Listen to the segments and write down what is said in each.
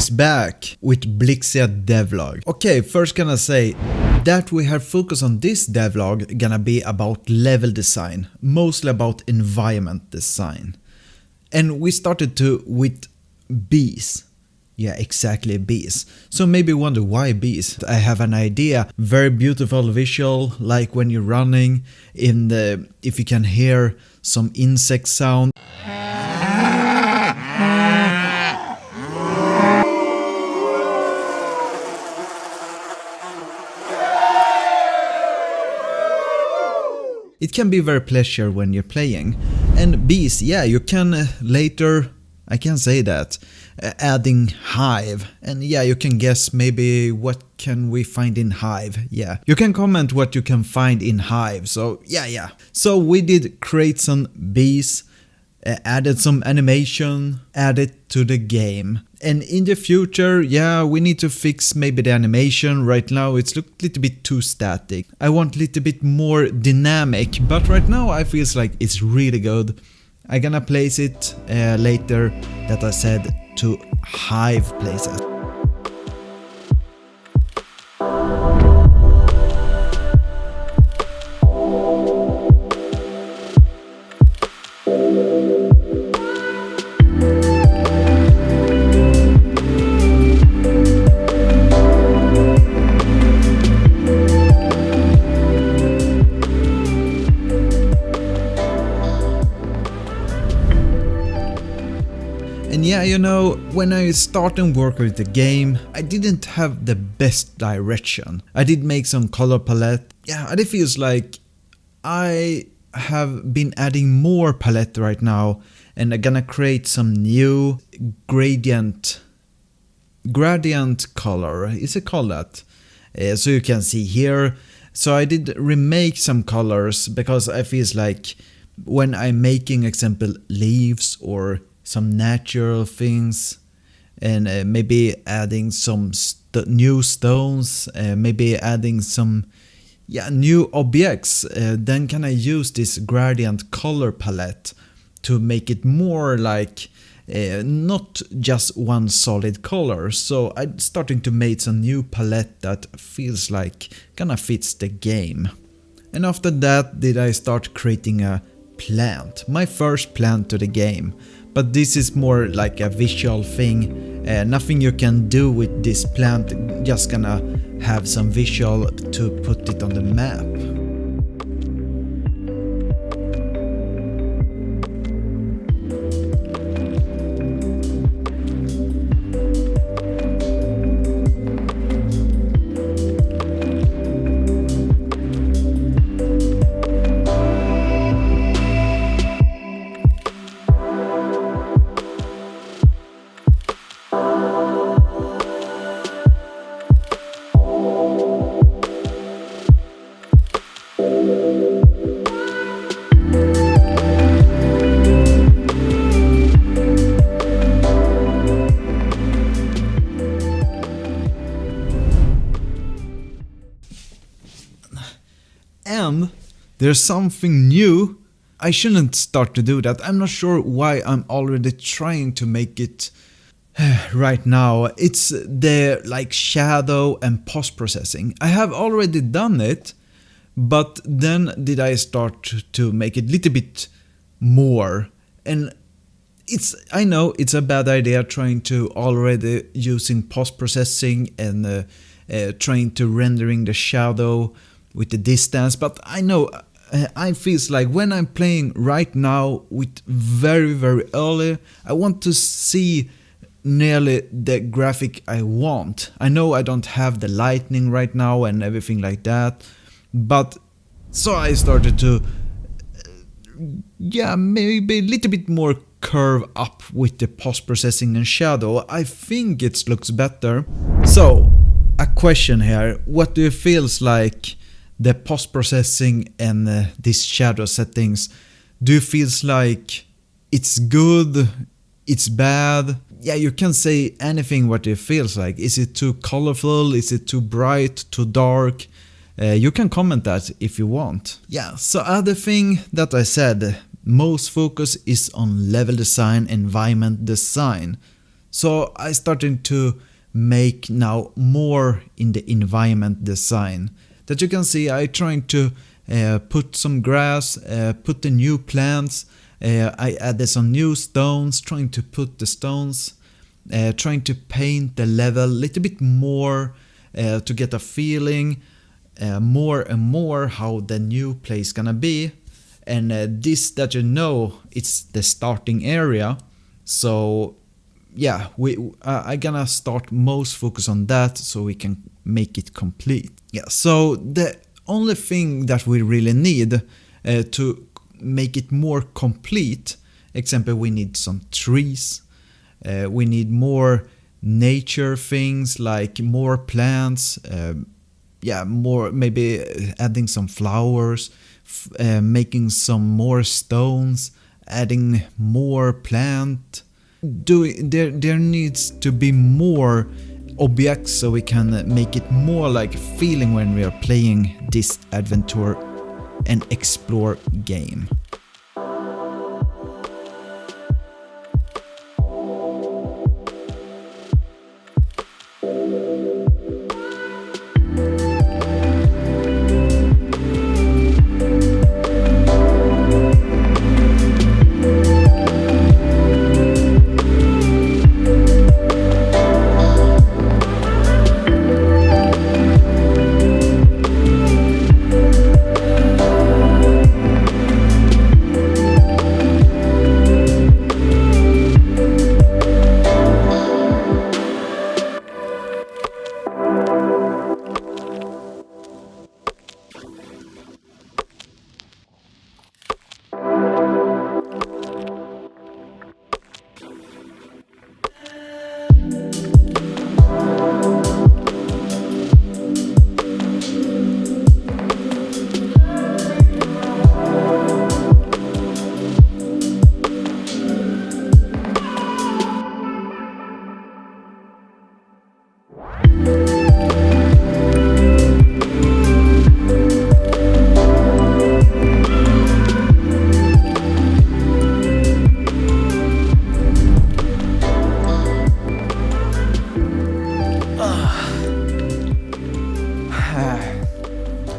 is back with BLIXIA Devlog. Okay, first gonna say that we have focused on this devlog gonna be about level design, mostly about environment design. And we started with bees. Yeah, exactly, bees. So maybe you wonder why bees? I have an idea. Very beautiful visual, like when you're running in the, if you can hear some insect sound. It can be very pleasure when you're playing. And bees, yeah, you can later, I can say that, adding hive. And yeah, you can guess maybe what can we find in hive. Yeah, you can comment what you can find in hive. So yeah. So we did create some bees, added some animation, added to the game. And in the future, yeah, we need to fix maybe the animation. Right now it's a little bit too static. I want a little bit more dynamic, but right now I feels like it's really good. I'm gonna place it later, that I said, to hive places. And yeah, you know, when I started work with the game, I didn't have the best direction. I did make some color palette. Yeah, it feels like I have been adding more palette right now, and I'm gonna create some new gradient color. Is it called that? So you can see here. So I did remake some colors because I feels like when I'm making, example, leaves or some natural things, and maybe adding some new stones, maybe adding some new objects, then can I use this gradient color palette to make it more like not just one solid color. So I'm starting to make some new palette that feels like kinda fits the game. And after that did I start creating a plant, my first plant to the game. But this is more like a visual thing, nothing you can do with this plant, just gonna have some visual to put it on the map. And there's something new. I shouldn't start to do that. I'm not sure why I'm already trying to make it right now. It's the like shadow and post-processing. I have already done it, but then did I start to make it a little bit more. And I know it's a bad idea trying to already using post-processing and trying to rendering the shadow with the distance, but I know I feels like when I'm playing right now with very early, I want to see nearly the graphic I want. I know I don't have the lightning right now and everything like that, but so I started to maybe a little bit more curve up with the post-processing and shadow. I think it looks better. So a question here, what do you feels like the post-processing and these shadow settings? Do you feels like it's good, it's bad? Yeah, you can say anything what it feels like. Is it too colorful? Is it too bright, too dark? You can comment that if you want. Yeah, so other thing that I said, most focus is on level design, environment design. So I started to make now more in the environment design. That you can see I trying to put some grass, put the new plants, I added some new stones, trying to put the stones, trying to paint the level a little bit more to get a feeling more and more how the new place gonna be. And this that you know, it's the starting area. So yeah, I gonna start most focus on that so we can make it complete. Yeah, so the only thing that we really need to make it more complete, example, we need some trees, we need more nature things like more plants, more maybe adding some flowers, making some more stones, adding more plant. There needs to be more objects so we can make it more like a feeling when we are playing this adventure and explore game.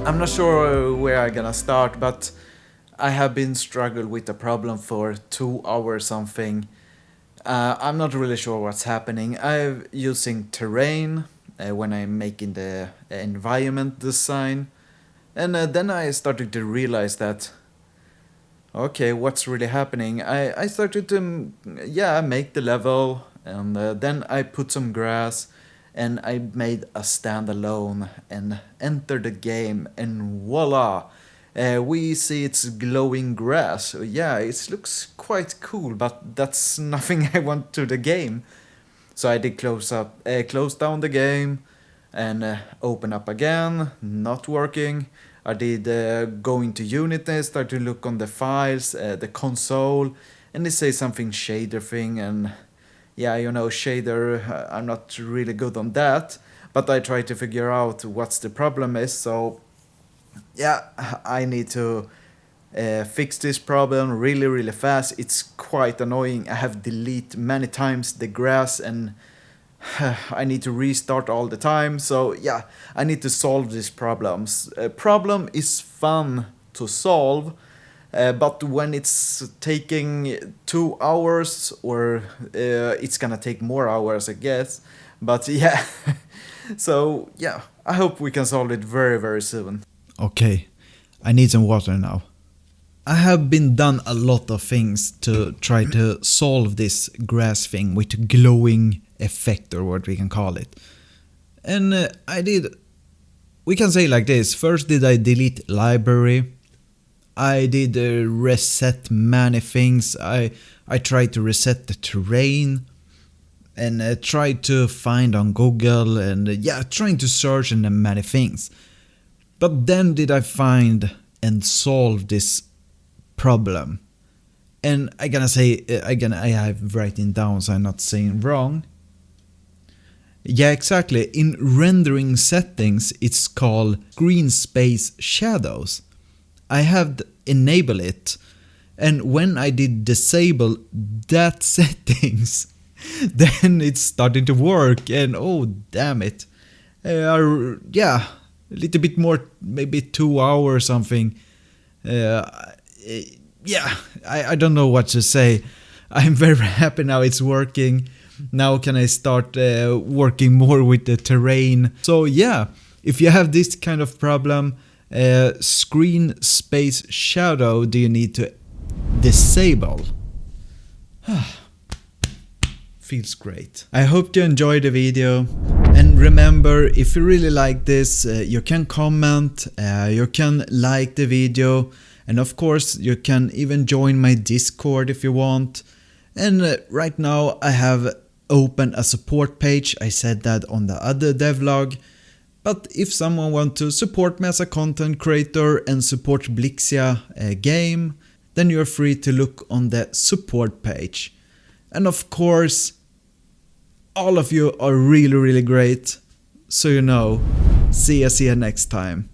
I'm not sure where I'm gonna start, but I have been struggling with the problem for 2 hours something. I'm not really sure what's happening. I'm using terrain when I'm making the environment design, and then I started to realize that okay, what's really happening? I started to make the level, and then I put some grass, and I made a standalone and enter the game, and voila, we see it's glowing grass. Yeah, it looks quite cool, but that's nothing I want to the game. So I did close down the game, and open up again, not working. I did go into Unity, start to look on the files, the console, and they say something shader thing, and yeah, you know, shader, I'm not really good on that, but I try to figure out what's the problem is, so yeah, I need to fix this problem really fast. It's quite annoying. I have deleted many times the grass, and I need to restart all the time, so yeah, I need to solve these problems. Problem is fun to solve, but when it's taking 2 hours, or it's gonna take more hours, I guess. But yeah, so yeah, I hope we can solve it very soon. Okay, I need some water now. I have been done a lot of things to try to solve this grass thing with glowing effect, or what we can call it. And we can say like this. First did I delete library. I did reset many things. I tried to reset the terrain, and tried to find on Google, and trying to search and many things. But then did I find and solve this problem. And I have writing down so I'm not saying wrong. Yeah, exactly. In rendering settings, it's called screen space shadows. I have enabled it, and when I did disable that settings, then it's starting to work, and oh damn it. Yeah, a little bit more, maybe 2 hours or something. Yeah, I don't know what to say. I'm very happy now it's working. Now can I start working more with the terrain. So yeah, if you have this kind of problem, screen space shadow do you need to disable. Feels great. I hope you enjoyed the video, and remember, if you really like this, you can comment, you can like the video, and of course you can even join my Discord if you want. And right now I have opened a support page. I said that on the other devlog. But if someone wants to support me as a content creator and support BLIXIA game, then you're free to look on the support page. And of course, all of you are really great. So you know, see you next time.